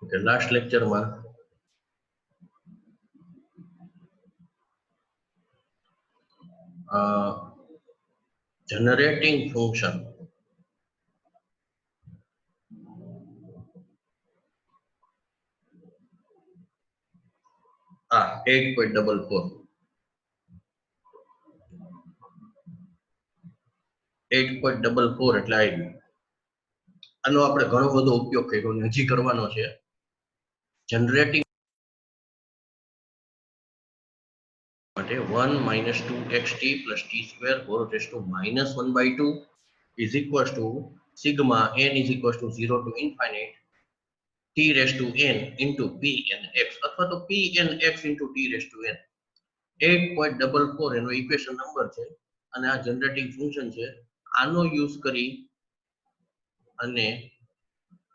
Okay, last લેક્ચરમાં generating function આ 8.44 8.44 એટલે આવી. આનો આપણે ઘણો બધો ઉપયોગ કર્યો અને હજી કરવાનો છે. જનરેટિંગ માટે 1 minus 2xt plus t square whole raised to minus 1/2 is equals to sigma n is equals to 0 to infinite t raised to n into p n x અથવા તો p n x into t raised to n. 8.44 એનો equation number છે અને આ generating function છે. આનો use કરી અને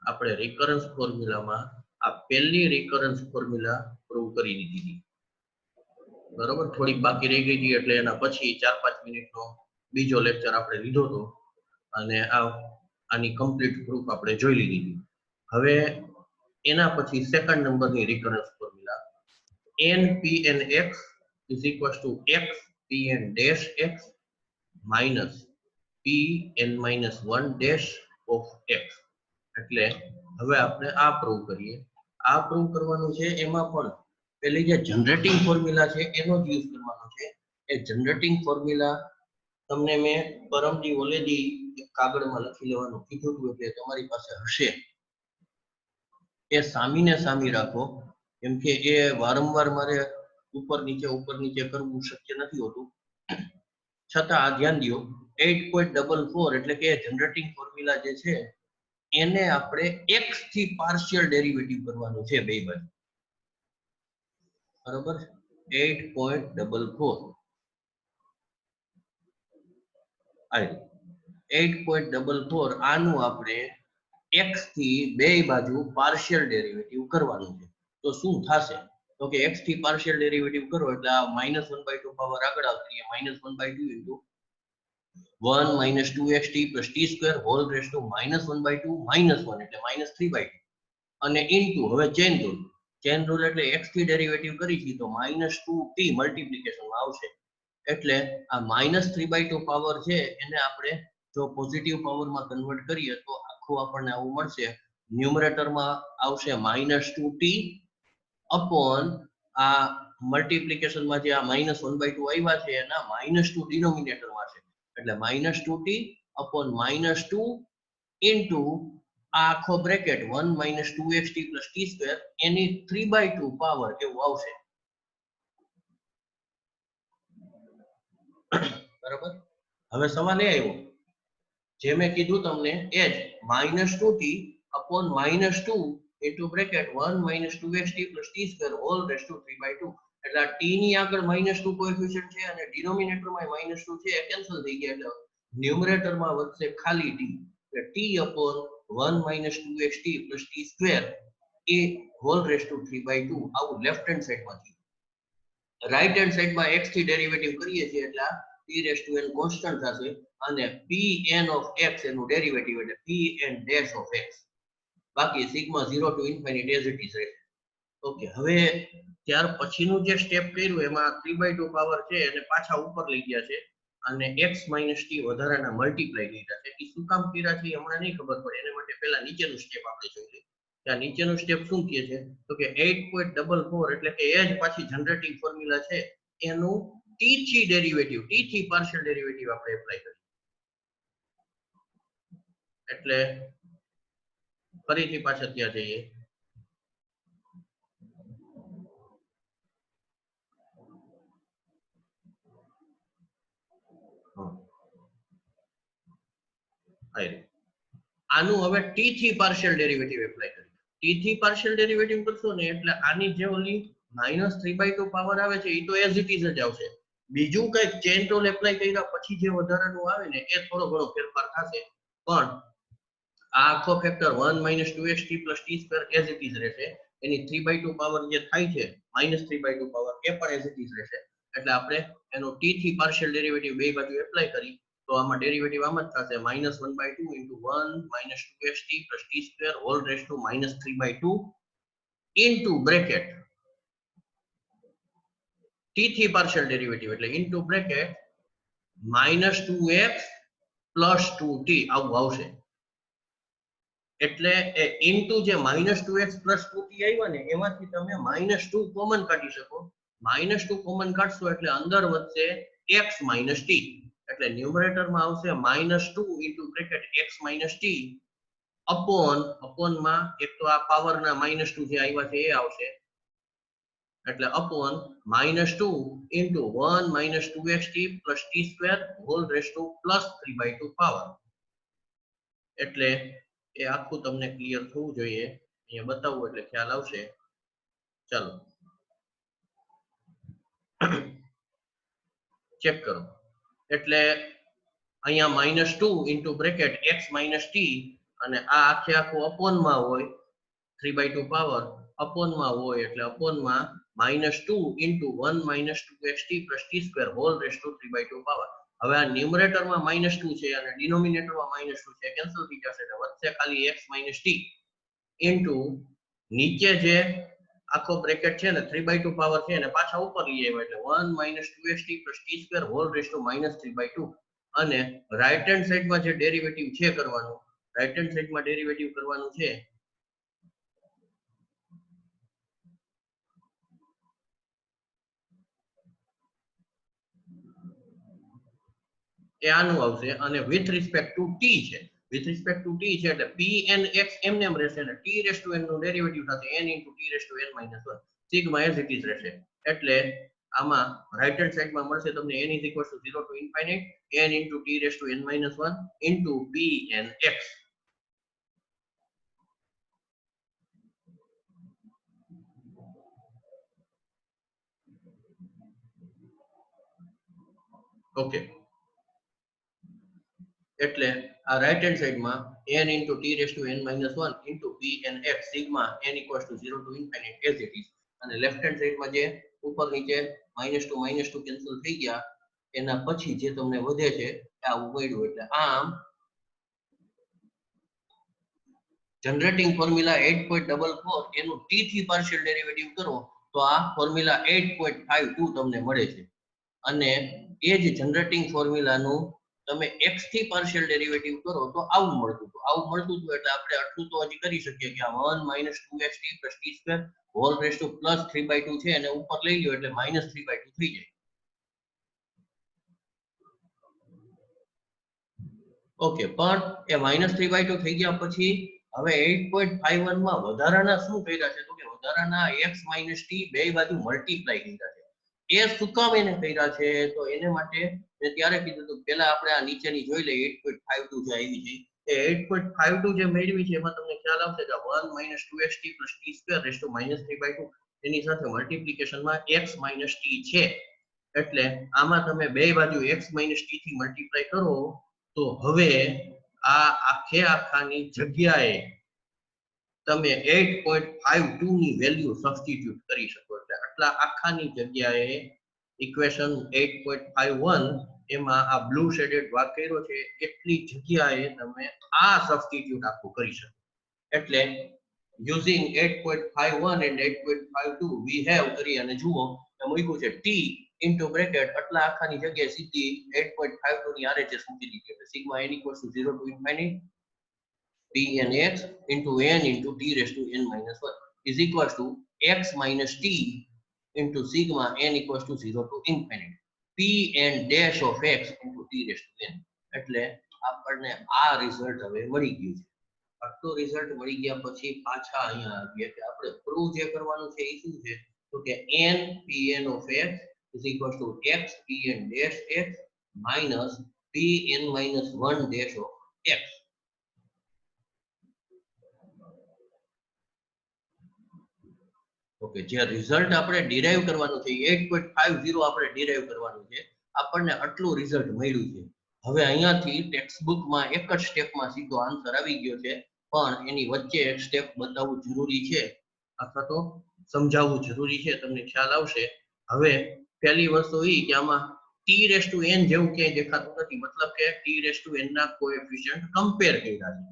આપણે રિકરન્સ ફોર્મ્યુલામાં આ પહેલી રિકરન્સ ફોર્મ્યુલા પ્રૂવ કરી દીધી. બરોબર, થોડીક બાકી રહી ગઈ હતી એટલે એના પછી 4-5 મિનિટનો બીજો લેક્ચર આપણે લીધો હતો અને આની કમ્પ્લીટ પ્રૂફ આપણે જોઈ લીધી. હવે એના પછી સેકન્ડ નંબરની recurrence formula npnx is equals to x pn dash x minus pn minus 1 dash of x. એટલે હવે આપણે આ પ્રૂવ કરીએ. આ પ્રૂવ કરવાનું છે. એમાં પણ પેલી જે જનરેટિંગ ફોર્મ્યુલા છે એનો જ યુઝ કરવાનો છે. એ જનરેટિંગ ફોર્મ્યુલા તમને મેં પરમથી ઓલેદી એક કાગળમાં લખી લેવાનું કીધું હતું એટલે તમારી પાસે હશે. એ સામીને સામી રાખો કેમ કે એ વારંવાર મારે ઉપર નીચે કરવું શક્ય નથી હોતું. છતાં આ ધ્યાન દો 8.44 એટલે કે જનરેટિંગ ફોર્મ્યુલા જે છે એને આપણે x થી પાર્શિયલ ડેરિવેટિવ કરવાનું છે બે બાજુ. બરોબર, 8.44 આનું આપણે x થી બે બાજુ પાર્શિયલ ડેરિવેટિવ કરવાનું છે. તો શું થશે? તો કે x થી પાર્શિયલ ડેરિવેટિવ કરો એટલે આ -1/2 પાવર આગળ આવશે. -1/2 into 1 minus 2xt plus t square whole raised to -1/2 -1 એટલે -3/2 અને into હવે ચેન રૂલ એટલે x થી ડેરિવેટિવ કરી છે તો -2t મલ્ટીપ્લિકેશન માં આવશે. એટલે આ -3/2 પાવર છે એને આપણે જો પોઝિટિવ પાવરમાં કન્વર્ટ કરીએ તો આખું આપણને આવું મળશે. ન્યુમરેટરમાં આવશે -2t અપોન આ મલ્ટીપ્લિકેશનમાં જે આ -1/2 આવ્યા છે એના -2 ડિનોમિનેટરમાં છે એટલે -2t upon -2 into આ આખો bracket 1 minus 2xt plus t square એની 3/2 પાવર એવું આવશે. બરાબર, હવે સવાલ એ આવ્યો જે મેં કીધું તમને એ જ -2t upon -2 into bracket 1 minus 2xt plus t square whole raised to 3/2 એટલે આ t ની આગળ -2 કોએફિશિયન્ટ છે અને ડિનોમિનેટરમાં -2 છે એ કેન્સલ થઈ ગયા એટલે ન્યુમરેટરમાં વધશે ખાલી t એટલે t upon 1 minus 2xt plus t square A whole raised to 3/2 આવું લેફ્ટ હેન્ડ સાઈડમાંથી. રાઈટ હેન્ડ સાઈડમાં x થી ડેરિવેટિવ કરીએ છીએ એટલે t raised to n constant થશે અને pn of x એનું ડેરિવેટિવ એટલે pn dash of x બાકી sigma 0 to infinity as it is રહેશે. ઓકે, હવે ત્યાર પછીનું જે સ્ટેપ કર્યું એમાં 3/2 પાવર છે અને પાછા ઉપર લઈ ગયા છે અને x - t વધારાના મલ્ટીપ્લાય કર્યા છે. એ શું કામ કર્યા છે હમણાં નહીં ખબર પડે. એના માટે પહેલા નીચેનું સ્ટેપ આપણે જોઈ લઈએ. ત્યાં નીચેનું સ્ટેપ શું કહે છે તો કે 8.44 એટલે કે એ જ પાછી જનરેટિંગ ફોર્મ્યુલા છે એનું t થી ડેરિવેટિવ t થી પાર્શિયલ ડેરિવેટિવ આપણે એપ્લાય કરીએ. એટલે ફરીથી પાછા ત્યાં જઈએ. આનું હવે t થી પાર્શિયલ ડેરિવેટિવ એપ્લાય કરીએ. t થી પાર્શિયલ ડેરિવેટિવ કરશો ને એટલે આની જે ઓલી -3/2 પાવર આવે છે એ તો એઝ ઇટ ઇઝ જ આવશે. બીજું કઈ ચેન રૂલ એપ્લાય કર્યા પછી જે વધારાનું આવે ને એ થોડો ઘણો ફેરફાર થશે પણ આ આખો factor 1 minus 2xt plus t square as it is રહેશે. એની 3/2 પાવર જે થાય છે -3/2 પાવર એ પણ as it is રહેશે. એટલે આપણે એનો t થી પાર્શિયલ ડેરિવેટિવ બે બાજુ એપ્લાય કરી તો આમાં ડેરિવેટિવ આમ જ થશે -1/2 into 1 minus 2xt plus t square whole raised to -3/2 into bracket t3 partial derivative એટલે into bracket minus 2x plus 2t આવું આવશે. એટલે into જે minus 2x plus 2t આવ્યા ને એમાંથી તમે minus 2 કોમન કાઢી શકો. minus 2 કોમન કાઢશો એટલે અંદર વધશે x minus t. એટલે ન્યુમરેટરમાં આવશે minus 2 into bracket x minus t upon માં એક તો આ પાવરના minus 2 જે આવ્યા છે એ આવશે. એટલે upon minus 2 into 1 minus 2xt plus t square whole raised to plus 3/2 power. એટલે એ આખું તમને ક્લિયર થવું જોઈએ. અહીંયા બતાવું એટલે ખ્યાલ આવશે. ચાલો ચેક કરો. એટલે અહીંયા -2 into bracket x minus t અને આ આખે આખું upon માં હોય 3/2 પાવર upon માં હોય એટલે upon માં -2 into 1 minus 2xt plus t square whole raised to 3/2 power. હવે આ ન્યુમરેટર માં -2 છે અને ડિનોમિનેટર માં -2 છે કેન્સલ થઈ જશે એટલે વધશે ખાલી x minus t into નીચે જે આખો બ્રેકેટ છે ને 3/2 પાવર છે અને પાછા ઉપર લઈ આવ્યા એટલે 1 minus 2xt plus t square whole raised to -3/2 અને રાઈટ હેન્ડ સાઈડમાં જે ડેરિવેટિવ છે કરવાનું રાઈટ હેન્ડ સાઈડમાં ડેરિવેટિવ કરવાનું છે એ આનું આવશે અને વિથ રિસ્પેક્ટ ટુ t છે વિથ રિસ્પેક્ટ ટુ t છે એટલે pnx એમને એમ રહેશે અને t રેઝ ટુ n નું ડેરિવેટિવ થશે n into t raise to n minus 1 sigma as it is રહેશે. એટલે આમાં રાઈટ હેન્ડ સાઈડમાં મળશે તમને n is equals to 0 to infinite n into t raised to n minus 1 into pnx. Okay એટલે આ રાઈટ હેન્ડ સાઈડમાં n into t raised to n minus 1 into pnx sigma n equals to 0 to infinite as it is અને left hand સાઈડમાં જે ઉપર નીચે -2 cancel થઈ ગયા એના પછી જે તમને વધે છે આ ઉમેર્યું એટલે આમ જનરેટિંગ ફોર્મ્યુલા 8.44 એનું t થી પાર્શિયલ ડેરિવેટિવ કરો તો આ ફોર્મ્યુલા 8.52 તમને મળે છે અને એ જ જનરેટિંગ ફોર્મ્યુલાનું તમે x થી પાર્શિયલ ડેરિવેટિવ કરો તો આવું મળતું હતું એટલે આપણે આટલું તો હજી કરી શકીએ કે આ 1 minus 2xt plus t square whole raised to plus 3/2 છે અને ઉપર લઈ લ્યો એટલે -3/2 થઈ જાય. ઓકે પણ એ -3/2 થઈ ગયા પછી હવે 8.51 માં વધારાના શું કર્યા છે તો કે વધારાના x minus t બે બાજુ મલ્ટીપ્લાય કર્યા છે. એ શું કામ એને કર્યા છે તો એને માટે મેં ત્યારે કીધું હતું પહેલા આપણે આ નીચેની જોઈ લઈએ 8.52 જે આવી છે એ 8.52 જે મેળવી છે એમાં તમને ખ્યાલ આવશે કે 1 minus 2xt plus t square raised to -3/2 એની સાથે મલ્ટીપ્લિકેશનમાં x minus t છે એટલે આમાં તમે બે બાજુ x minus t થી મલ્ટીપ્લાય કરો તો હવે આ આખે આખાની જગ્યાએ તમે 8.52 ની વેલ્યુ સબસ્ટિટ્યુટ કરી શકો એટલે આટલા આખાની જગ્યાએ ઇક્વેશન 8.51 એમાં આ બ્લુ શેડેડ ભાગ કર્યો છે એટલી જગ્યાએ તમે આ સબસ્ટિટ્યુટ આખું કરી શકો. એટલે using 8.51 and 8.52 we have કરી અને જુઓ તો મૂક્યું છે t into bracket આટલા આખાની જગ્યાએ સીધી 8.52 ની RHS મૂકી દીધી એટલે sigma n equals to 0 to infinite pnx into n into t raised to n minus 1 is equals to x minus t into sigma n equals to 0 to infinite pn dash of x into t raised to n. એટલે આપણને આ result હવે મળી ગયું છે. આટલું result મળી ગયા પછી પાછા અહીંયા આવીએ કે આપણે પ્રૂવ જે કરવાનું છે એ શું છે તો કે n pn of x is equals to x pn dash x minus pn minus 1 dash of x. Okay જે રિઝલ્ટ આપણે ડિરાઈવ કરવાનું છે 8.50 આપણે ડિરાઈવ કરવાનું છે આપણને આટલું રિઝલ્ટ મળ્યું છે. હવે અહીંયાથી ટેક્સ્ટ બુકમાં એક જ સ્ટેપમાં સીધો આન્સર આવી ગયો છે પણ એની વચ્ચે એક સ્ટેપ બતાવવું જરૂરી છે અથવા તો સમજાવવું જરૂરી છે તમને ખ્યાલ આવશે. હવે પહેલી વસ્તુ એ કે આમાં t raised to n જેવું ક્યાંય દેખાતું નથી મતલબ કે t raised to n ના કોએફિશિયન્ટ કમ્પેર કર્યા છે.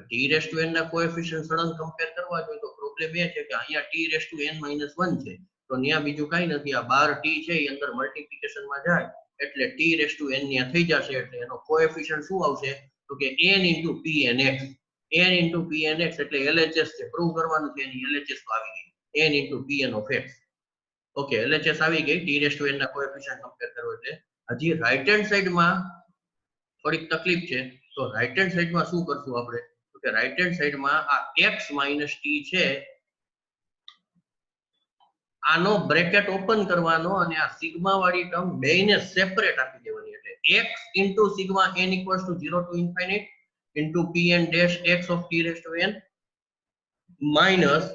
t raised to n ના કોએફિશિયન્ટ સળંગ કમ્પેર કરવા જોઈએ તો પ્રોબ્લેમ એ છે કે અહીંયા t raise to n minus 1 છે, તો ત્યાં બીજું કાંઈ નથી, આ 12t છે એ અંદર મલ્ટીપ્લિકેશનમાં જાય એટલે t રેસ ટુ n ત્યાં થઈ જશે, એટલે એનો કોએફિશિયન્ટ શું આવશે તો કે n into pnx, n into pnx એટલે LHS છે, પ્રૂવ કરવાનું છે એની LHS તો આવી ગઈ, n into pn of x. Okay, LHS આવી ગઈ, t રેસ ટુ n ના કોએફિશિયન્ટ કમ્પેર કરો એટલે. હજી રાઈટ હેન્ડ સાઈડમાં થોડીક તકલીફ છે, તો રાઈટ હેન્ડ સાઈડમાં શું કરશું આપણે તો કે રાઈટ હેન્ડ સાઈડમાં આ x માઇનસ t છે આનો બ્રેકેટ ઓપન કરવાનો અને આ સિગ્મા વાળી ટર્મ બેયને સેપરેટ આપી દેવાની, એટલે x into sigma n equals to 0 to infinite into pn dash x of t raised to n minus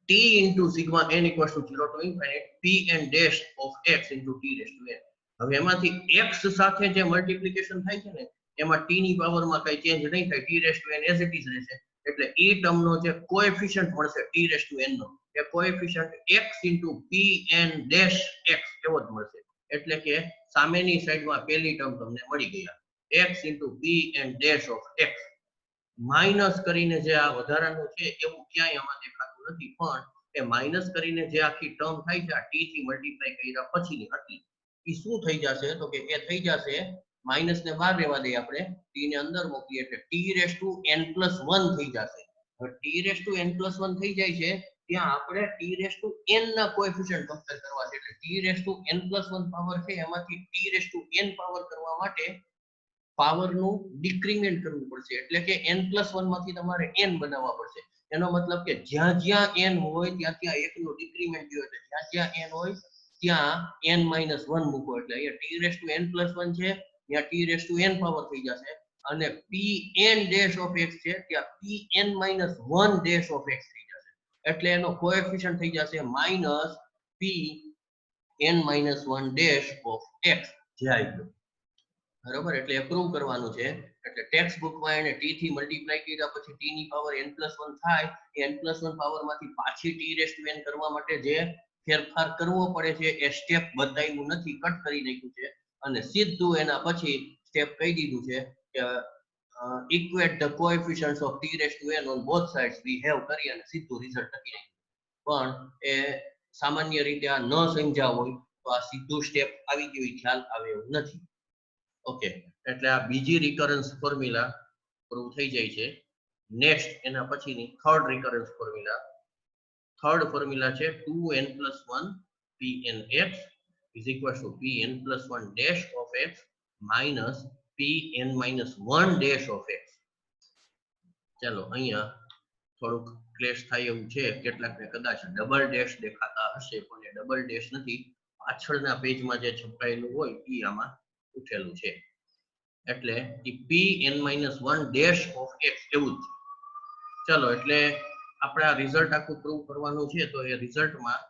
t into sigma n equals to 0 to infinite pn dash of x into t raised to n. હવે એમાંથી x સાથે જે multiplication થાય છે ને એમાં t ની પાવરમાં કઈ ચેન્જ નહીં થાય, t raised to n as it is રહેશે, એટલે એ ટર્મનો જે કોએફિશિયન્ટ મળશે t raised to n નો એ coefficient x into pn dash x એવો જ મળશે, એટલે કે સામેની સાઈડમાં પહેલી ટર્મ તમને મળી ગઈ x into pn dash of x minus કરીને જે આ વધારાનું છે એવું ક્યાંય આમાં દેખાતું નથી, પણ એ માઈનસ કરીને જે આખી ટર્મ થાય છે આ t થી મલ્ટીપ્લાય કર્યા પછીની આટલી એ શું થઈ જશે તો કે એ થઈ જશે માઈનસ ને બહાર રહેવા દઈએ આપણે, t ને અંદર મૂકીએ એટલે t raise to n plus 1 થઈ જશે. હવે t raise to n plus 1 થઈ જાય છે ત્યાં આપણે t રેસ ટુ n ના કોએફિશિયન્ટ કમ્પેર કરવા છે, એટલે t raise to n plus 1 power છે એમાંથી t raise to n power કરવા માટે પાવરનું ડિક્રીમેન્ટ કરવું પડશે, એટલે કે n પ્લસ 1 માંથી તમારે n બનાવવા પડશે. એનો મતલબ કે જ્યાં જ્યાં n હોય ત્યાં ત્યાં એકનું ડિક્રીમેન્ટ થયું, એટલે જ્યાં જ્યાં n હોય ત્યાં n માઇનસ 1 મૂકો, એટલે અહીંયા t raise to n plus 1 છે ત્યાં t raise to n power થઈ જશે, અને pn ડેશ ઓફ x છે ત્યાં pn minus 1 dash of x થઈ જશે, એટલે એનો કોએફિશિયન્ટ થઈ જશે minus pn minus 1 dash of x જે આવી ગયો બરોબર. એટલે એ પ્રૂવ કરવાનું છે, એટલે ટેક્સ્ટ બુકમાં એને t થી મલ્ટીપ્લાય કર્યા પછી t ની પાવર n પ્લસ 1 થાય, એ n પ્લસ 1 પાવરમાંથી પાછી t રેસ ટુ n કરવા માટે જે ફેરફાર કરવો પડે છે એ સ્ટેપ બતાવ્યું નથી, કટ કરી નાખ્યું છે, અને સીધું એના પછી સ્ટેપ કહી દીધું છે કે equate the coefficients of t raised to n on both sides we have કરી અને સીધું રિઝલ્ટ લખી નાખ્યું. પણ એ સામાન્ય રીતે આ ન સમજ્યા હોય તો આ સીધું સ્ટેપ આવી ગયું ખ્યાલ આવે એવું નથી. ઓકે, એટલે આ બીજી રિકરન્સ ફોર્મ્યુલા પ્રૂવ થઈ જાય છે. નેક્સ્ટ એના પછીની third recurrence formula, third formula છે 2n plus 1 pnx is equal to pn plus 1 dash of x minus pn minus 1 dash of x. ચાલો અહીંયા થોડુંક ક્લેશ થાય એવું છે, કેટલાકને કદાચ ડબલ ડેશ દેખાતા હશે પણ એ ડબલ ડેશ નથી, પાછળના પેજમાં જે છપાયેલું હોય એ આમાં ઉઠેલું છે, એટલે એ pn-1 dash of x એવું જ છે. ચલો એટલે આપણે આ રિઝલ્ટ આખું પ્રૂવ કરવાનું છે, તો એ રિઝલ્ટમાં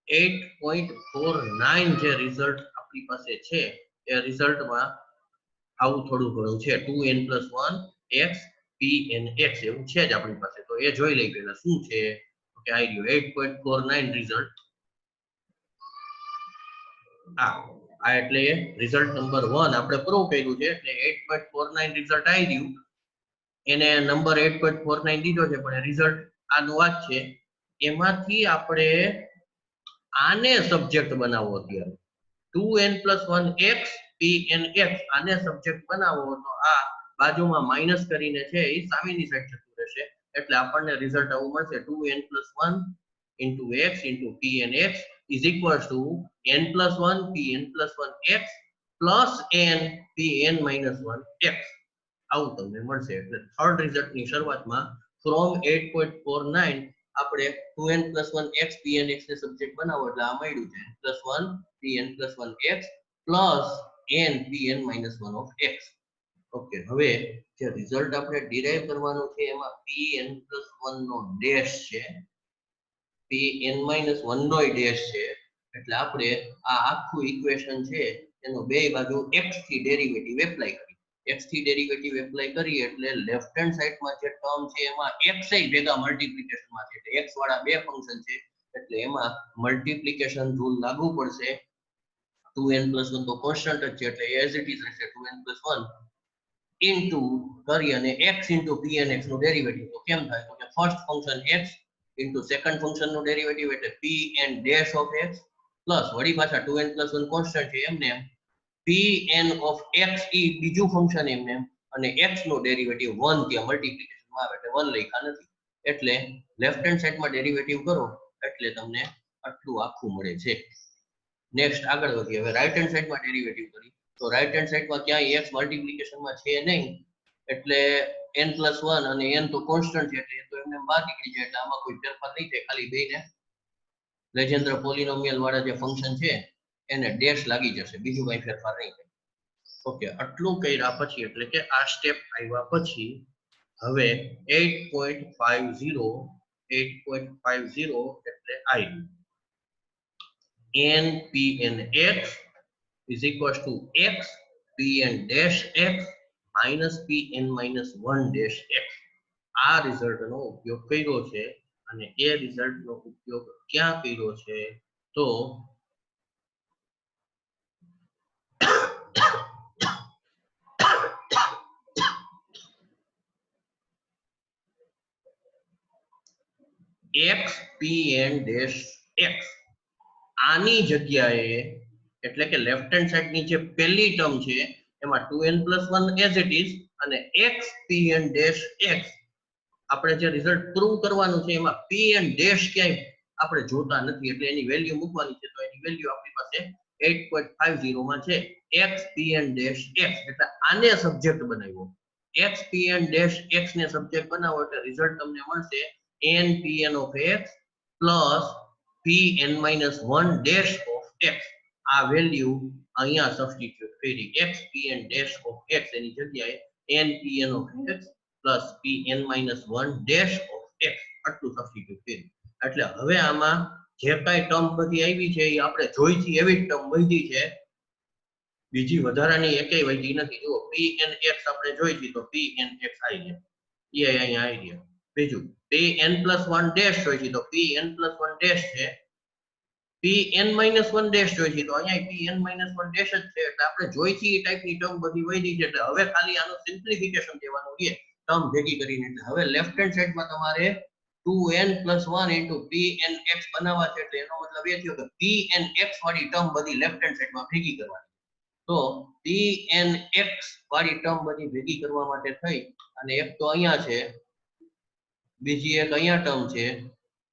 8.49 જે રિઝલ્ટ આપણી પાસે છે એ રિઝલ્ટમાં આવું થોડું ઘણું છે, 2n plus 1 x pnx એવું છે જ આપણી પાસે, તો એ જોઈ લઈ પહેલા શું છે કે આ રહ્યું 8.49 રિઝલ્ટ. આ એટલે રિઝલ્ટ નંબર 1 આપણે પ્રૂવ કર્યું છે, એટલે 8.49 રિઝલ્ટ આવી રહ્યું, એને નંબર 8.49 દીધો છે પણ રિઝલ્ટ આનું આ છે. એમાંથી આપણે આને સબ્જેક્ટ બનાવવો, અત્યારે 2n plus 1 x pnx આને સબ્જેક્ટ બનાવવો તો આ બાજુમાં માઈનસ કરીને છે એ સામેની સાઈડ જતું રહેશે, એટલે આપણને રિઝલ્ટ આવું મળશે 2n plus 1 into x into pnx is equals to n plus 1 pn plus 1 x plus n pn minus 1 x આવું તમને મળશે. એટલે થર્ડ રિઝલ્ટની શરૂઆતમાં ફ્રોમ 8.49 આપણે 2n plus 1 x pnx ને સબ્જેક્ટ બનાવો એટલે આ મળ્યું છે plus 1 pn plus 1 x plus n pn minus 1 of x. Okay, હવે જે રિઝલ્ટ આપણે ડિરાઈવ કરવાનું છે એમાં pn plus 1 નો ડેશ છે, pn minus 1 નો ડેશ છે, એટલે આપણે આ આખું ઇક્વેશન છે એનો બે બાજુ x થી ડેરિવેટિવ એપ્લાય કરી, x થી ડેરિવેટિવ એપ્લાય કરી એટલે લેફ્ટ હેન્ડ સાઈડમાં જે ટર્મ છે એમાં x એ ભેગા મલ્ટીપ્લિકેશનમાં છે, એટલે x વાળા બે ફંક્શન છે એટલે એમાં મલ્ટીપ્લિકેશન રૂલ લાગુ પડશે. 2n plus 1 તો કોન્સ્ટન્ટ જ છે એટલે એઝ ઇટ ઇઝ રહેશે 2n plus 1 ઇન્ટુ કરી અને x ઇન્ટુ pnx નું ડેરિવેટિવ, તો કેમ થાય તો કે first function x into second function નું ડેરિવેટિવ એટલે pn dash of x plus વળી પાછા 2n plus 1 કોન્સ્ટન્ટ છે એમને pn of x ઈ બીજું ફંક્શન એમને અને x નો ડેરિવેટિવ 1 ત્યાં મલ્ટીપ્લિકેશન માં આવે એટલે 1 લખ્યા નથી એટલે લેફ્ટ હેન્ડ સાઈડ માં ડેરિવેટિવ કરો એટલે તમને આટલું આખું મળે છે નેક્સ્ટ આગળ વધીએ હવે રાઈટ હેન્ડ સાઈડ માં ડેરિવેટિવ કરી તો રાઈટ હેન્ડ સાઈડ માં ક્યાંય x મલ્ટીપ્લિકેશન માં છે નહીં એટલે n plus 1 અને n તો કોન્સ્ટન્ટ છે એટલે તો એમને બહાર નીકળી જાય એટલે આમાં કોઈ ફેરફાર નહીં થાય ખાલી બેને લેજેન્ડર પોલિનોમિયલ વાળા જે ફંક્શન છે એને ડેશ લાગી જશે બીજું કઈ ફેરફાર નહીં થાય ઓકે આટલું કર્યા પછી એટલે કે આ સ્ટેપ આવ્યા પછી હવે 8.50 એટલે આવ્યું n pn x is equals to x pn dash x minus pn minus 1 dash x આ રિઝલ્ટ નો ઉપયોગ કર્યો છે અને એ રિઝલ્ટ નો ઉપયોગ ક્યાં કર્યો છે તો x pn dash x આની જગ્યાએ એટલે કે લેફ્ટ હેન્ડ સાઈડ ની જે પહેલી ટર્મ છે એમાં 2n + 1 as it is અને x pn dash x આપણે જે રિઝલ્ટ પ્રૂવ કરવાનું છે એમાં pn dash ક્યાંય આપણે જોતા નથી એટલે એની વેલ્યુ મૂકવાની છે તો એની વેલ્યુ આપણી પાસે 8.50 માં છે x pn dash x એટલે આને સબ્જેક્ટ બનાવ્યો x pn dash x ને સબ્જેક્ટ બનાવો એટલે રિઝલ્ટ તમને મળશે n pn of x plus pn minus 1 dash of x આ વેલ્યુ અહીંયા સબસ્ટિટ્યુટ કરી x pn dash of x એની જગ્યાએ n pn of x plus pn minus 1 dash of x આટલું સબસ્ટિટ્યુટ કરી એટલે હવે આમાં જે કાંઈ ટર્મ બધી આવી છે એ આપણે જોઈતી એવી ટર્મ વધી છે બીજી વધારાની એકેય વધી નથી જો pn x આપણે જોઈતી તો pn x આવી ગયા એ અહીંયા આવી ગયા બીજું pn plus 1 dash જોઈતી તો pn plus 1 dash છે pn minus 1 dash જોઈતી તો અહીંયા pn minus 1 dash જ છે એટલે આપણે જોઈતી એ ટાઈપની ટર્મ બધી વધી છે એટલે હવે ખાલી આનું સિમ્પ્લિફિકેશન દેવાનું છે ટર્મ ભેગી કરીને એટલે હવે લેફ્ટ હેન્ડ સાઈડમાં તમારે 2n plus 1 into pnx બનાવવા છે એટલે એનો મતલબ એ થયો કે pnx વાળી ટર્મ બધી લેફ્ટ હેન્ડ સાઈડમાં ભેગી કરવાની તો pnx વાળી ટર્મ બધી ભેગી કરવા માટે થઈ અને એક તો અહીંયા છે બીજી એક અહીંયા ટર્મ છે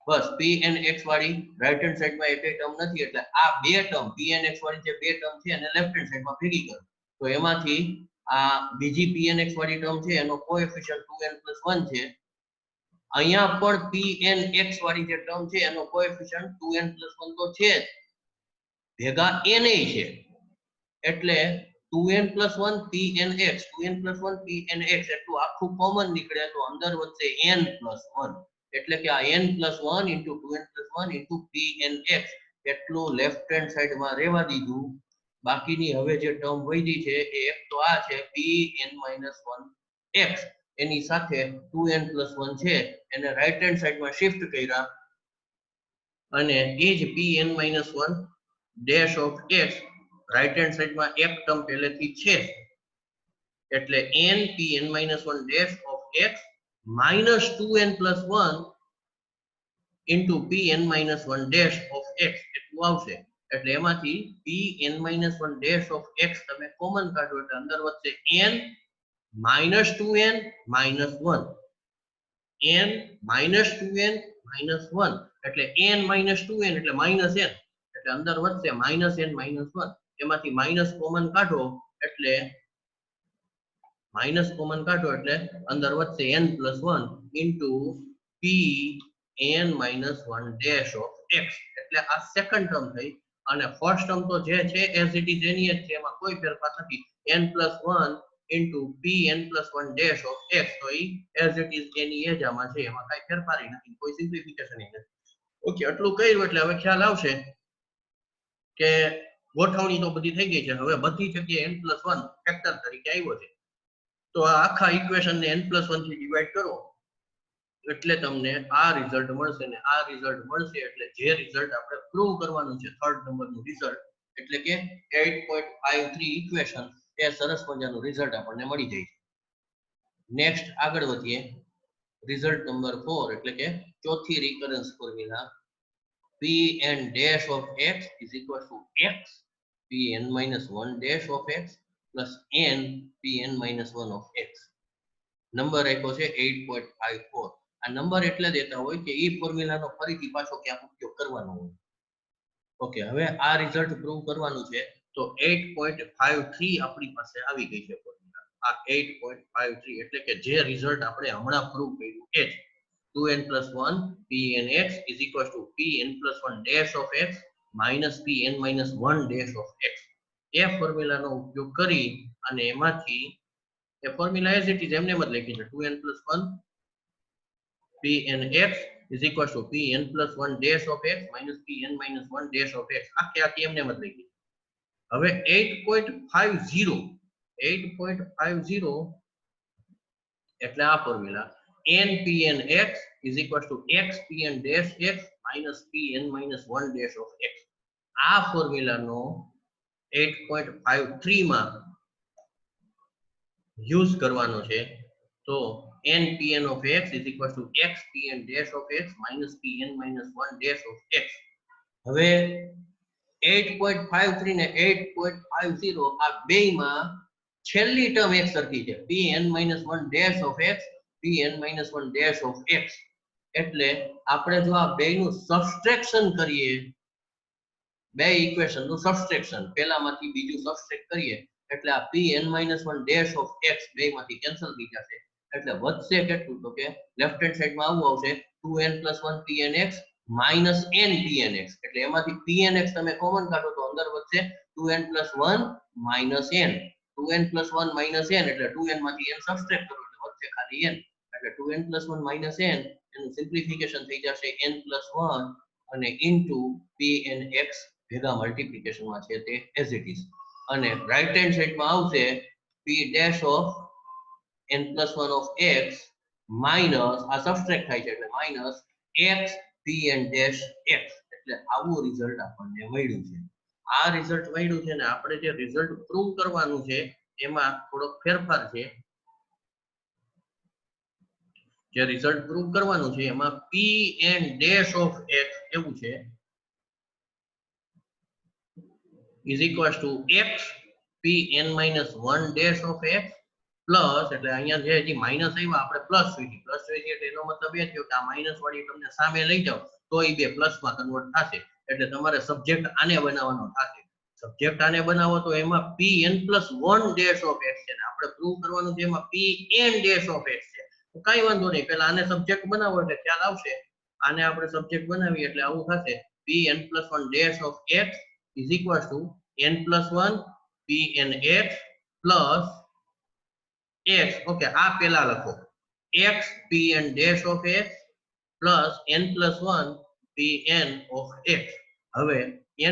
બસ pnx વાળી રાઈટ હેન્ડ સાઈડમાં એકેય ટર્મ નથી એટલે આ બે ટર્મ pnx વાળી જે બે ટર્મ છે એને લેફ્ટ હેન્ડ સાઈડમાં ભેગી કરો તો એમાંથી આ બીજી pnx વાળી ટર્મ છે એનો કોએફિશિયન્ટ 2n + 1 છે અહીંયા પણ pnx વાળી જે ટર્મ છે એનો કોએફિશિયન્ટ 2n + 1 તો છે જ ભેગા n છે એટલે 2n + 1 pnx 2n + 1 pnx એટલું આખું કોમન નીકળે તો અંદર વધશે n + 1 એટલે કે આ n + 1 * 2n + 1 * pnx એટલું લેફ્ટ હેન્ડ સાઈડમાં રહેવા દીધું બાકીની હવે જે ટર્મ વધી છે એ એક તો આ છે pn - 1 x એની સાથે 2n + 1 છે એને રાઈટ હેન્ડ સાઈડમાં શિફ્ટ કર્યા અને એ જ pn - 1 dash of x right hand સાઈડમાં એક ટર્મ પહેલેથી છે એટલે n pn - 1 dash of x minus 2n + 1 into pn - 1 dash of x એટલું આવશે એટલે એમાંથી pn - 1 dash of x તમે કોમન કાઢો એટલે અંદર વધશે n minus 2n minus 1 n minus 2n minus 1 એટલે n minus 2n એટલે minus n એટલે અંદર વધશે minus n minus 1 એમાંથી માઈનસ કોમન કાઢો એટલે અંદર વધશે n + 1 into pn - 1 dash of x એટલે આ સેકન્ડ ટર્મ થઈ અને ફર્સ્ટ ટર્મ તો જે છે એઝ ઇટ ઇઝ એની જ છે એમાં કોઈ ફેરફાર નથી n + 1 into pn + 1 dash of x તો ઈ એઝ ઇટ ઇઝ એની જ આમાં છે એમાં કાઈ ફેરફાર નથી કોઈ સિમ્પ્લિફિકેશન નથી ઓકે આટલું કર્યું એટલે હવે ખ્યાલ આવશે કે ગોઠવણી તો બધી થઈ ગઈ છે હવે બધી જગ્યાએ n + 1 ફેક્ટર તરીકે આવ્યો છે તો આ આખા ઇક્વેશન ને n + 1 થી ડિવાઇડ કરો એટલે તમને આ રિઝલ્ટ મળશે ને આ રિઝલ્ટ મળશે એટલે જે રિઝલ્ટ આપણે પ્રૂવ કરવાનું છે થર્ડ નંબરનું રિઝલ્ટ એટલે કે 8.53 ઇક્વેશન એ સરસ મજાનું રિઝલ્ટ આપણને મળી જાય છે નેક્સ્ટ આગળ વધીએ રિઝલ્ટ નંબર 4 એટલે કે ચોથી recurrence formula Pn dash of x is equal to x Pn minus 1 dash of x plus n Pn minus 1 of x. Number આપ્યો છે 8.54. આ નંબર એટલે દેતા હોય કે ઈ ફોર્મ્યુલાનો ફરીથી પાછો ક્યાંક ઉપયોગ કરવાનો હોય. ઓકે, હવે આ રિઝલ્ટ પ્રૂવ કરવાનું છે તો 8.53 આપણી પાસે આવી ગઈ છે ફોર્મ્યુલા. આ 8.53 એટલે કે જે રિઝલ્ટ આપણે હમણાં પ્રૂવ કર્યું એ જ 2n plus 1 pnx is equals to pn plus 1 dash of x minus pn minus 1 dash of x. એ ફોર્મ્યુલાનો ઉપયોગ કરી અને એમાંથી એ ફોર્મ્યુલા એઝ ઇટ ઇઝ એમને જ લખી છે 2n plus 1 pnx is equals to pn plus 1 dash of x minus pn minus 1 dash of x. આખી એમને જ લખી. હવે 8.50 એટલે આ formula npnx is equals to x pn dash x minus pn minus 1 dash of x. આ ફોર્મ્યુલાનો 8.53 માં use કરવાનો છે તો npn of x is equals to x pn dash of x minus pn minus 1 dash of x. હવે 8.53 ને 8.50 આ બેયમાં છેલ્લી term એક સરખી છે pn minus 1 dash of x pn minus 1 dash of x. એટલે આપણે જો આ બેયનું સબસ્ટ્રેક્શન કરીએ, બે ઇક્વેશન નું સબસ્ટ્રેક્શન પહેલામાંથી બીજું સબસ્ટ્રેક્ટ કરીએ એટલે આ pn minus 1 dash of x બેયમાંથી cancel થઈ જશે. એટલે વધશે કેટલું તો કે લેફ્ટ હેન્ડ સાઈડમાં આવું આવશે 2n plus 1 pnx minus n pnx. એટલે એમાંથી pnx તમે કોમન કાઢો તો અંદર વધશે 2n plus 1 minus n. 2n plus 1 minus n એટલે 2n માંથી n સબસ્ટ્રેક્ટ કરો એટલે વધશે ખાલી n. એટલે 2n plus 1 minus n એનું સિમ્પ્લિફિકેશન થઈ જશે n plus 1 અને into pnx ભેગા મલ્ટીપ્લિકેશન માં છે તે એઝ ઇટ ઇઝ. અને રાઈટ હેન્ડ સાઈડમાં આવશે p dash of n plus 1 of x minus આ સબસ્ટ્રેક્ટ થાય છે એટલે minus x pn dash x. એટલે આવું રિઝલ્ટ આપણને મળ્યું છે. આ રિઝલ્ટ મળ્યું છે ને આપણે જે રિઝલ્ટ પ્રૂવ કરવાનું છે એમાં થોડો ફેરફાર છે. જે રિઝલ્ટ પ્રૂવ કરવાનું છે એમાં pn dash of x એવું છે is equals to x pn minus 1 dash of x plus એટલે અહીંયા જે હજી માઈનસ આવ્યા આપણે પ્લસ જોઈતી એટલે એનો મતલબ એ થયો કે આ માઈનસ વાળી તમને સામે લઈ જાવ તો એ બે પ્લસ માં કન્વર્ટ થશે. એટલે તમારે સબ્જેક્ટ આને બનાવવાનો થશે. સબ્જેક્ટ આને બનાવો તો એમાં pn plus 1 dash of x છે ને આપણે પ્રૂવ કરવાનું છે એમાં pn dash of x છે. તો કઈ વાંધો નહીં, પહેલા આને સબ્જેક્ટ બનાવો એટલે ખ્યાલ આવશે. આને આપણે સબ્જેક્ટ બનાવીએ એટલે આવું થશે pn plus 1 dash of x is equals to n plus 1 pnx plus x. Okay, આ પેલા લખો x pn dash of x plus n plus 1 pn of x. હવે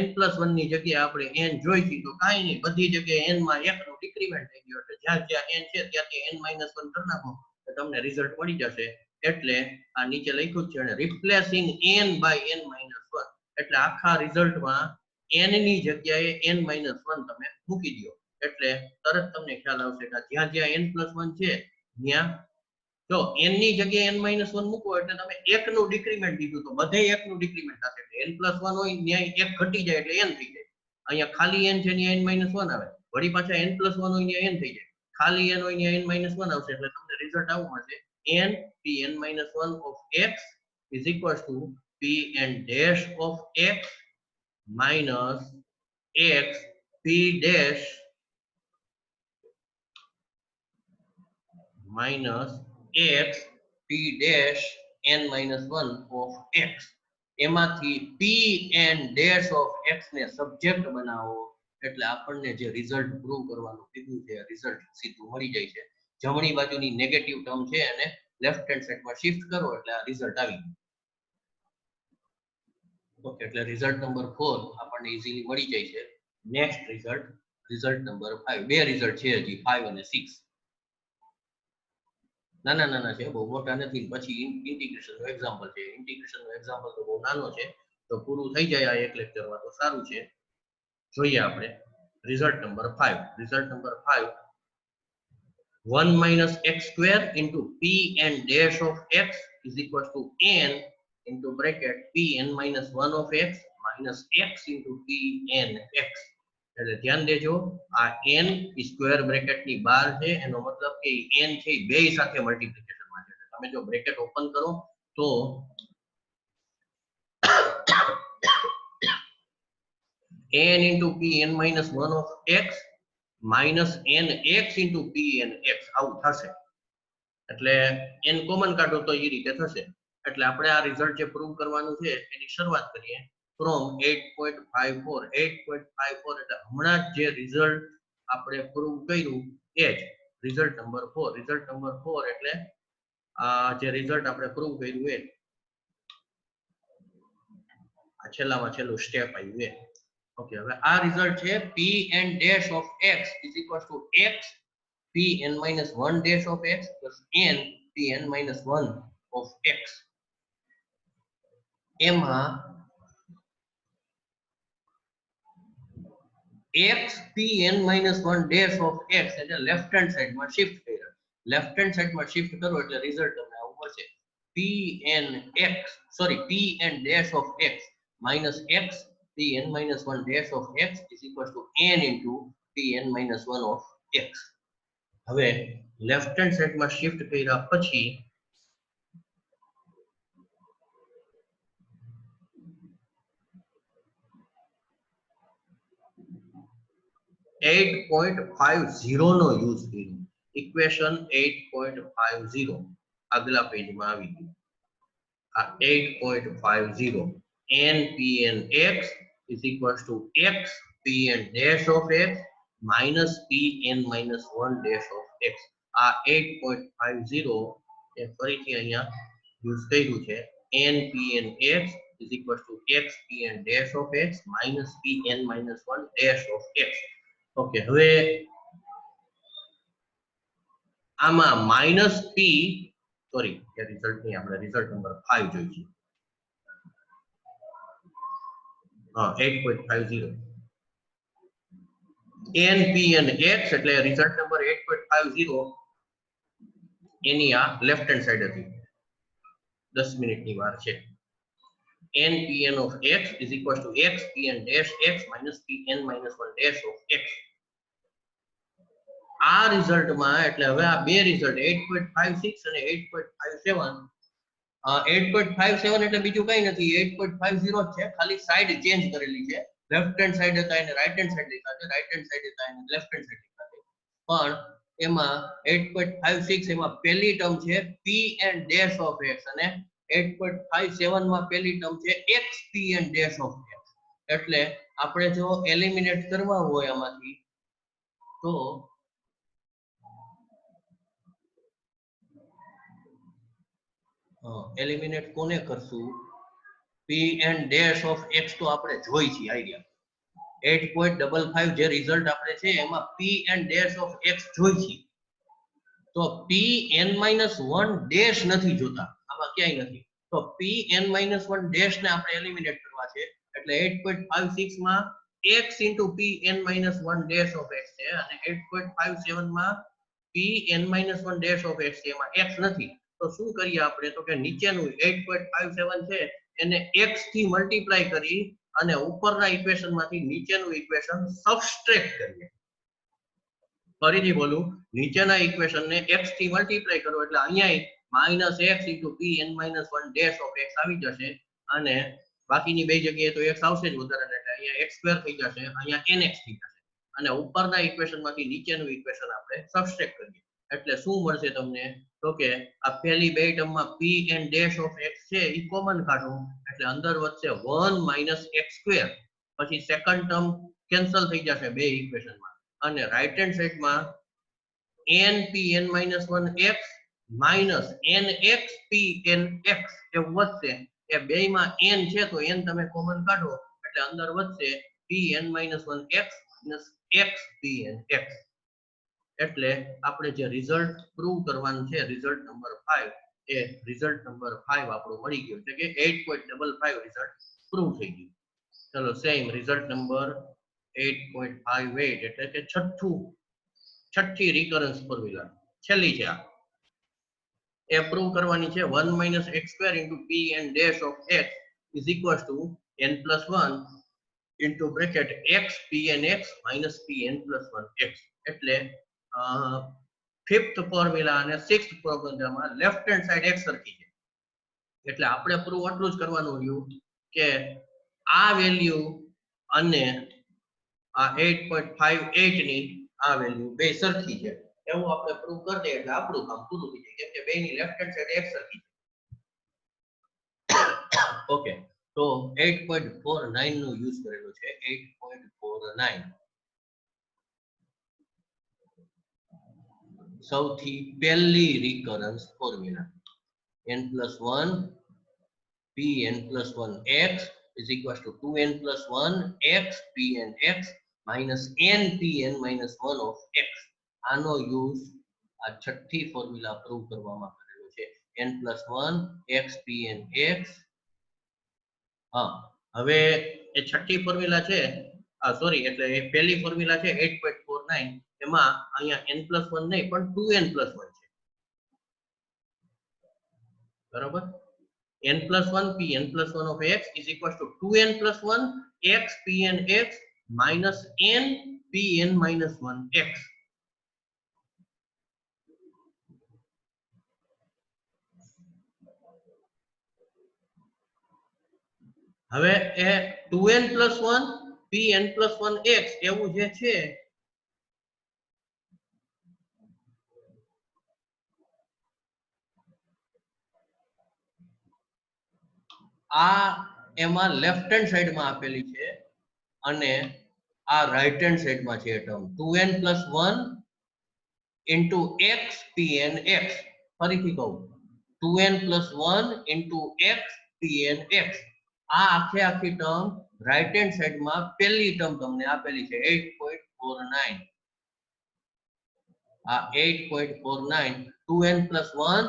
n plus 1 ની જગ્યાએ આપણે n જોઈતી તો કાંઈ નહીં, બધી જગ્યાએ n માં 1 નું ડિક્રીમેન્ટ થઈ ગયું એટલે જ્યાં જ્યાં n છે ત્યાંથી n minus 1 કરી નાખો તો તમને રિઝલ્ટ મળી જશે. એટલે આ નીચે લખ્યું છે અને replacing n by n minus 1. એટલે આખા રિઝલ્ટમાં n ની જગ્યાએ n minus 1 તમે મૂકી દો એટલે તરત તમને ખ્યાલ આવશે કે જ્યાં જ્યાં n plus 1 છે ત્યાં જો n ની જગ્યાએ n minus 1 મૂકો એટલે તમે 1 નું ડિક્રીમેન્ટ દીધું તો બધે 1 નું ડિક્રીમેન્ટ થશે એટલે n plus 1 હોય ત્યાં 1 ઘટી જાય એટલે n થઈ જાય. અહીંયા ખાલી n છે ત્યાં n minus 1 આવે, વળી પાછા n plus 1 હોય ત્યાં n થઈ જાય, ખાલી n હોય ત્યાં n minus 1 આવશે એટલે તમને રિઝલ્ટ આવું મળશે n pn minus 1 of x is equals to pn dash of x minus x p dash minus x p dash n minus 1 of x. એમાંથી p n dash of x ને subject બનાવો એટલે આપણને જે result prove કરવાનું કીધું છે result સીધું મળી જાય છે. જમણી બાજુની નેગેટિવ ટર્મ છે અને લેફ્ટ હેન્ડ સાઈડમાં શિફ્ટ કરો એટલે આ રિઝલ્ટ આવી ગયું. ઓકે, એટલે રિઝલ્ટ નંબર 4 આપણને ઈઝીલી મળી જાય છે. Next result number 5. બે રિઝલ્ટ છે હજી 5 અને 6. નાના છે, બહુ મોટા નથી. પછી ઇન્ટિગ્રેશન નો એક્ઝામ્પલ છે. ઇન્ટિગ્રેશન નો એક્ઝામ્પલ તો બહુ નાનો છે તો પૂરું થઈ જાય આ એક લેક્ચરમાં તો સારું છે. જોઈએ આપણે result number 5. Result number 5 1 minus x square into p n dash of x is equal to n into bracket p n minus 1 of x minus x into p n x. એટલે ધ્યાન દેજો આ n સ્ક્વેર બ્રેકેટ ની બહાર છે એનો મતલબ કે n છે બે સાથે મલ્ટીપ્લિકેશન માં છે. તમે જો બ્રેકેટ ઓપન કરો તો n into p n minus 1 of x minus n x into p n x આવું થશે. એટલે n કોમન કાઢો તો એ રીતે થશે. એટલે આપણે આ રિઝલ્ટ જે પ્રૂવ કરવાનું છે એની શરૂઆત કરીએ ફ્રોમ 8.54 એટલે હમણાં જે રિઝલ્ટ આપણે પ્રૂવ કર્યું એ જ રિઝલ્ટ નંબર 4 એટલે આ જે રિઝલ્ટ આપણે પ્રૂવ કર્યું એ આ છેલ્લામાં છેલ્લું સ્ટેપ આવ્યું એ. ઓકે, હવે આ રિઝલ્ટ છે p n dash of x is equal to x p n minus 1 dash of x plus n p n minus 1 of x. એમાં x p n minus 1 dash of x એટલે left hand side માં shift કર્યા. Left hand side માં shift કરો એટલે result તમને આવું મળશે p n dash of x minus x p n minus 1 dash of x is equal to n into p n minus 1 of x. હવે left hand side માં shift કર્યા પછી 8.50 નો યુઝ કર્યો. ઇક્વેશન 8.50 આગલા પેજમાં આવી ગયું. આ 8.50 n pn x is equals to x pn dash of x minus pn minus 1 dash of x. આ 8.50 એ ફરીથી અહીંયા યુઝ કર્યું છે. n pn x is equals to x pn dash of x minus pn minus 1 dash of x. Okay, હવે આમાં minus p sorry એ result નહીં, આપણે result number 5 જોઈશું. હા, 8.50 n pn x એટલે રિઝલ્ટ નંબર 8.50 એની આ લેફ્ટ હેન્ડ સાઈડ હતી. 10 મિનિટની વાર છે. n pn of x is equal to x pn dash x minus pn minus 1 dash of x. આ રિઝલ્ટમાં એટલે હવે આ બે રિઝલ્ટ 8.56 અને 8.57 8.57 એટલે બીજું કઈ નથી, 8.50 છે, ખાલી સાઈડ ચેન્જ કરેલી છે. લેફ્ટ હેન્ડ સાઈડ હતા એને રાઈટ હેન્ડ સાઈડ લીધા છે, રાઈટ હેન્ડ સાઈડ હતા એને લેફ્ટ હેન્ડ સાઈડ લીધા છે. પણ એમાં 8.56 એમાં પહેલી ટર્મ છે p n dash of x અને 8.57 માં પહેલી ટર્મ છે x p n dash of x. એટલે આપણે જો એલિમિનેટ કરવા હોય આમાંથી તો એલિમિનેટ કોને કરશું? p n dash of x તો આપણે જોઈ છે આઈડિયા. 8.55 જે રિઝલ્ટ આપણે છે એમાં p n dash of x જોઈ છે. તો p n minus 1 dash નથી જોતા, આમાં ક્યાંય નથી. તો p n minus 1 dash ને આપણે એલિમિનેટ કરવા છે. એટલે 8.56 માં x into p n minus 1 dash of x છે અને 8.57 માં p n minus 1 dash of x છે, એમાં x નથી. તો શું કરીએ આપણે? તો કે નીચેનું 8.57 છે એને x થી મલ્ટીપ્લાય કરી અને ઉપરના ઇક્વેશન માંથી નીચેનું ઇક્વેશન સબસ્ટ્રેક્ટ કરીએ. ફરીથી બોલું, નીચેના ઇક્વેશન ને x થી મલ્ટીપ્લાય કરો એટલે અહીંયા -x * pn - 1 dash of x આવી જશે અને બાકીની બે જગ્યાએ તો x આવશે જ વધારાના, એટલે અહીંયા x² થઈ જશે, અહીંયા nx થઈ જશે અને ઉપરના ઇક્વેશન માંથી નીચેનું ઇક્વેશન આપણે સબસ્ટ્રેક્ટ કરીએ એટલે શું મળશે તમને? તો કે આ પહેલી બે ટર્મમાં pn dash of x છે ઈ કોમન કાઢો એટલે અંદર વધશે 1 - x², પછી સેકન્ડ ટર્મ કેન્સલ થઈ જશે બે ઇક્વેશનમાં અને રાઈટ હેન્ડ સાઈડમાં n pn - 1x minus nx pnx એવું વધશે. એ બેયમાં n છે તો n તમે કોમન કાઢો એટલે અંદર વધશે pn - 1x minus x pnx. એટલે આપણે જે રિઝલ્ટ પ્રૂવ કરવાનું છે રિઝલ્ટ નંબર 5 એ રિઝલ્ટ નંબર 5 આપણો મળી ગયો છે કે 8.55 રિઝલ્ટ પ્રૂવ થઈ ગયું. ચલો સેમ રિઝલ્ટ નંબર 8.58 એટલે કે છઠ્ઠી રિકરન્સ ફોર્મ્યુલા. છેલ્લી છે આ એ પ્રૂવ કરવાની છે 1 minus x square into p n dash of x is equals to n plus 1 into bracket x p n x minus p n plus 1 x એટલે fifth formula અને સિક્સ્થ ફોર્મ્યુલામાં left hand side x સરખી છે એટલે આપણે prove એટલું જ કરવાનું રહ્યું કે આ વેલ્યુ અને આ 8.58 ની આ વેલ્યુ બે સરખી છે એવું આપણે પ્રૂવ કરી દઈએ એટલે આપણું કામ પૂરું થઈ જાય કેમ કે બેની લેફ્ટ હેન્ડ સાઈડ x સરખી છે ઓકે તો 8.49 નો યુઝ કરેલો છે 8.49 સૌથી પહેલી recurrence formula n+1 pn+1 x is equals to 2n+1 x pn x minus npn-1 of x આનો યુઝ આ છઠ્ઠી ફોર્મ્યુલા પ્રૂવ કરવામાં કરેલો છે n+1 x pn x હવે એ છઠ્ઠી ફોર્મ્યુલા છે સોરી એટલે એ પહેલી ફોર્મ્યુલા છે 8.49 એમાં અહીંયા n+1 નહીં પણ 2n+1 છે બરાબર n+1 pn+1 of x is equals to 2n+1 x pn x minus n pn-1 x હવે એ 2n+1 pn+1 x એવું જે છે આ એમાં લેફ્ટ હેન્ડ સાઈડમાં આપેલી છે અને આ રાઈટ હેન્ડ સાઈડમાં છે term 2n+1 into x pn x ફરીથી કહું 2n+1 into x pn x આ આખી ટર્મ રાઈટ હેન્ડ સાઈડમાં પહેલી ટર્મ તમને આપેલી છે 8.49 આ 8.49 2n+1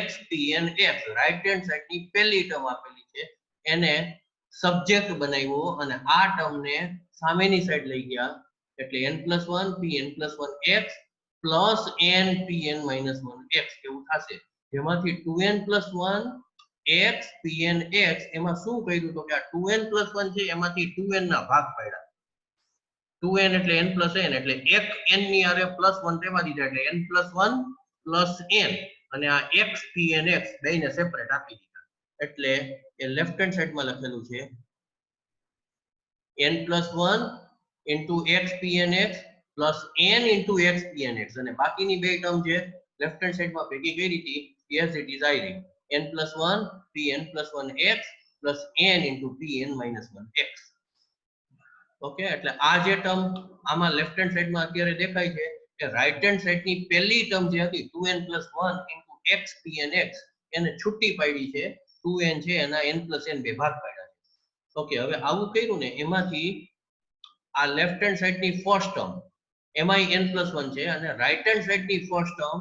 x pn x right hand સાઈડની પહેલી ટર્મ આપેલી છે એને સબ્જેક્ટ બનાવ્યો અને આ ટર્મને સામેની સાઈડ લઈ ગયા એટલે n+1 pn+1 x plus n pn-1 x એવું થશે જેમાંથી 2n+1 x pn x એમાં શું કર્યું તો કે આ 2n+1 છે એમાંથી 2n ના ભાગ પાડ્યા 2n એટલે n plus n એટલે એક n ની આરે +1 તેમાં દીધા એટલે n+1 plus n અને આ x pn x બેને સેપરેટ આપી દીધા એટલે એ લેફ્ટ હેન્ડ સાઈડમાં લખેલું છે n+1 into x pn x plus n into x pn x અને બાકીની બે ટર્મ છે લેફ્ટ હેન્ડ સાઈડમાં ભેગી કરી હતી yes it is i n+1 pn+1 x plus n into pn-1 x okay એટલે આ જે ટર્મ આમાં લેફ્ટ હેન્ડ સાઈડમાં અત્યારે દેખાય છે કે રાઈટ હેન્ડ સાઈડની પહેલી ટર્મ જે હતી 2n+1 into x pn x એને છૂટી પાડી છે 2n છે એના n plus n બે ભાગ પાડ્યા છે ઓકે હવે આવું કર્યું ને એમાંથી આ લેફ્ટ હેન્ડ સાઈડની ફર્સ્ટ ટર્મ એમાંય n+1 છે અને રાઈટ હેન્ડ સાઈડની ફર્સ્ટ ટર્મ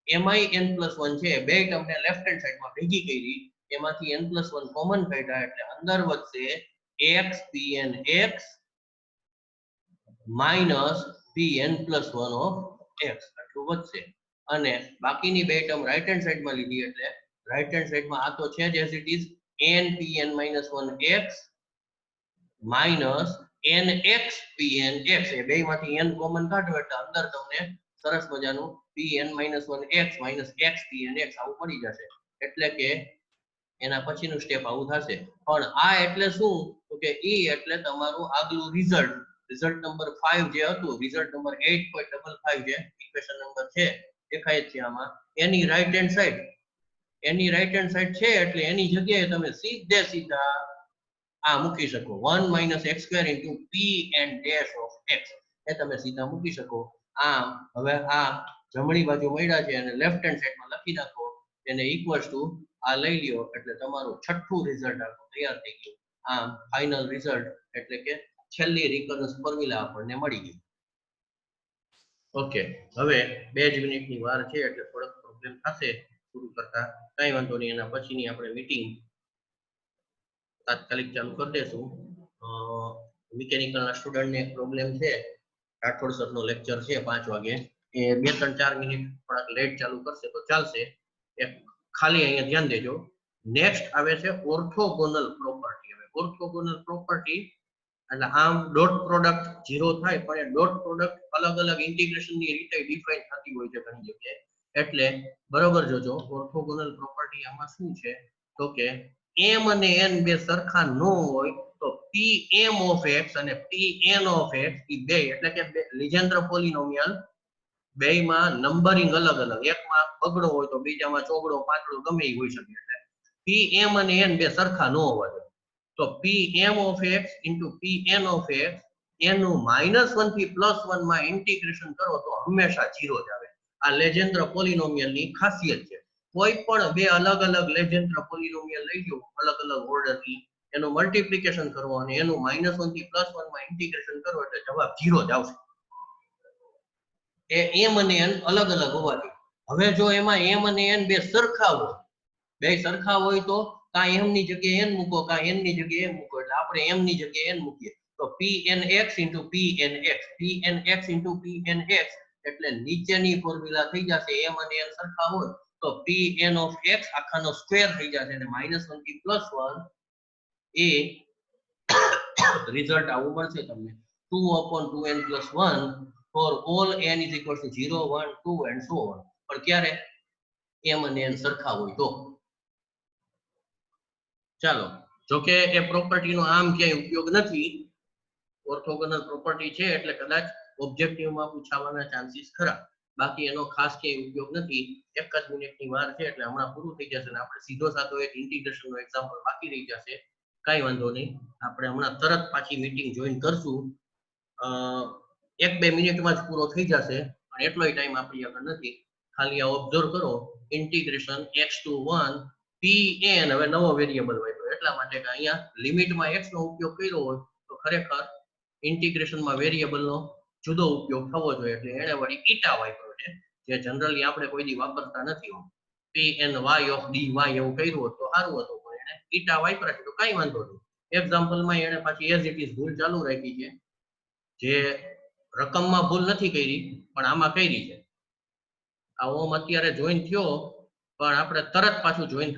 એમાંય n+1 છે બે ટર્મને લેફ્ટ હેન્ડ સાઈડમાં ભેગી કરી એમાંથી n+1 કોમન કાઢ્યા એટલે અંદર વધશે x pn x minus pn+1 of x આટલું વધશે અને બાકીની બે ટર્મ રાઈટ હેન્ડ સાઈડમાં લીધી એટલે રાઈટ હેન્ડ સાઈડમાં આ તો છે જ as it is n pn-1 x minus nx pn x એ બેમાંથી n કોમન કાઢો એટલે અંદર તમને સરસ મજાનું pn-1 x minus x pn x આવું મળી જશે એટલે કે એના પછીનું સ્ટેપ આવું થશે પણ આ એટલે શું તો કે ઈ એટલે તમારું આગલું રિઝલ્ટ નંબર 5 જે હતું રિઝલ્ટ નંબર 8.55 જે ઇક્વેશન નંબર છે દેખાય છે આમાં એની રાઈટ હેન્ડ સાઈડ છે એટલે એની જગ્યાએ તમે સીધા આ મૂકી શકો 1 minus x square into p and dash of x એ તમે સીધા મૂકી શકો આમ હવે આ જમણી બાજુ મળ્યા છે અને લેફ્ટ હેન્ડ સાઈડમાં લખી નાખો એને ઇક્વલ્સ ટુ આ લઈ લ્યો એટલે તમારું છઠ્ઠું રિઝલ્ટ આખું તૈયાર થઈ ગયું આમ ફાઇનલ રિઝલ્ટ એટલે કે છેલ્લી રિકરન્સ ફોર્મ્યુલા આપણને મળી ગઈ ઓકે હવે 2 જ મિનિટની વાર છે એટલે થોડોક પ્રોબ્લેમ થશે પૂરું કરતા કઈ વાંધો નહીં એના પછીની આપણે મીટિંગ તાત્કાલિક ચાલુ કરી દેશું મિકેનિકલના સ્ટુડન્ટને એક પ્રોબ્લેમ છે રાઠોડ સરનો લેક્ચર છે 5 વાગે એ 2-3-4 મિનિટ થોડાક લેટ ચાલુ કરશે તો ચાલશે. એક ખાલી અહીંયા ધ્યાન દેજો. નેક્સ્ટ આવે છે ઓર્થોગોનલ પ્રોપર્ટી. હવે ઓર્થોગોનલ પ્રોપર્ટી એટલે આમ ડોટ પ્રોડક્ટ 0 થાય પણ એ ડોટ પ્રોડક્ટ અલગ અલગ ઇન્ટિગ્રેશનની રીતે ડિફાઇન થતી હોય છે ઘણી જગ્યાએ. એટલે બરોબર જોજો. ઓર્થોગોનલ પ્રોપર્ટી આમાં શું છે તો કે m અને n બે સરખા ન હોય તો pm of x અને pn of x એ બે એટલે કે લીજેન્ડર પોલિનોમિયલ બેયમાં નંબરિંગ અલગ અલગ, એકમાં બગડો હોય તો બીજામાં ચોગડો પાંચડો ગમે એ હોઈ શકે. એટલે pm અને n બે સરખા ન હોવા જોઈએ. તો pm of x into pn of x એનું -1 થી +1 માં ઇન્ટિગ્રેશન કરો તો હંમેશા 0 જ આવે. આ લેજેન્ડર પોલિનોમિયલની ખાસિયત છે. કોઈ પણ બે અલગ અલગ લેજેન્ડર પોલિનોમિયલ લઈ લો અલગ અલગ ઓર્ડરની, એનું મલ્ટીપ્લિકેશન કરો અને એનું -1 થી +1 માં ઇન્ટિગ્રેશન કરો એટલે જવાબ 0 જ આવશે. એ m અને n અલગ અલગ હોવા જોઈએ. હવે જો એમાં m અને n બે સરખા હોય, બે સરખા હોય તો કા m ની જગ્યાએ n મૂકો કા n ની જગ્યાએ m મૂકો. એટલે આપણે m ની જગ્યાએ n મૂકીએ તો pnx into pnx pnx into pnx એટલે નીચેની ફોર્મ્યુલા થઈ જશે. m અને n સરખા હોય તો pn of x આખાનો સ્ક્વેર થઈ જશે અને -1 થી +1 એ રિઝલ્ટ આવું મળશે તમને 2/2n + 1 for all n is equal to 0 1 2 and so on. પણ ક્યારે m અને n સરખા હોય તો. ચાલો, જો કે એ પ્રોપર્ટીનો આમ ક્યાંય ઉપયોગ નથી. ઓર્થોગોનલ પ્રોપર્ટી છે એટલે કદાચ ઓબ્જેક્ટિવમાં પૂછાવાના ચાન્સીસ ખરા. બાકી એનો ખાસ ક્યાંય ઉપયોગ નથી. એક જ મિનિટની વાર છે એટલે હમણાં પૂરું થઈ જશે અને આપણે સીધો સાધો એક ઇન્ટિગ્રેશનનો એક્ઝામ્પલ બાકી રહી જશે. કાંઈ વાંધો નહીં, આપણે હમણાં તરત પાછી મીટિંગ જોઈન કરશું. 1-2 મિનિટમાં જ પૂરો થઈ જશે પણ એટલોય ટાઈમ આપણી આગળ નથી. ખાલી આ ઓબ્ઝર્વ કરો ઇન્ટિગ્રેશન x to 1 pn. હવે નવો વેરિયેબલ વાપર્યો એટલા માટે કે અહીંયા લિમિટમાં x નો ઉપયોગ કર્યો હોય તો ખરેખર ઇન્ટિગ્રેશનમાં વેરિયેબલનો જુદો ઉપયોગ થવો જોઈએ એટલે એને વળી ઈટા વાપર્યો છે જે જનરલી આપણે કોઈ દી વાપરતા નથી. pny of dy એવું કર્યું હોત તો સારું હતું પણ એને ઈટા વાપર્યા છે તો કાંઈ વાંધો નહીં. એક્ઝામ્પલમાં એને પાછી એઝ ઇટ ઇઝ ભૂલ ચાલુ રાખી છે. જે રકમમાં ભૂલ નથી કરી પણ આમાં કરી છે. આ ઓમ અત્યારે જોઈન થયો પણ આપણે તરત પાછું જોઈન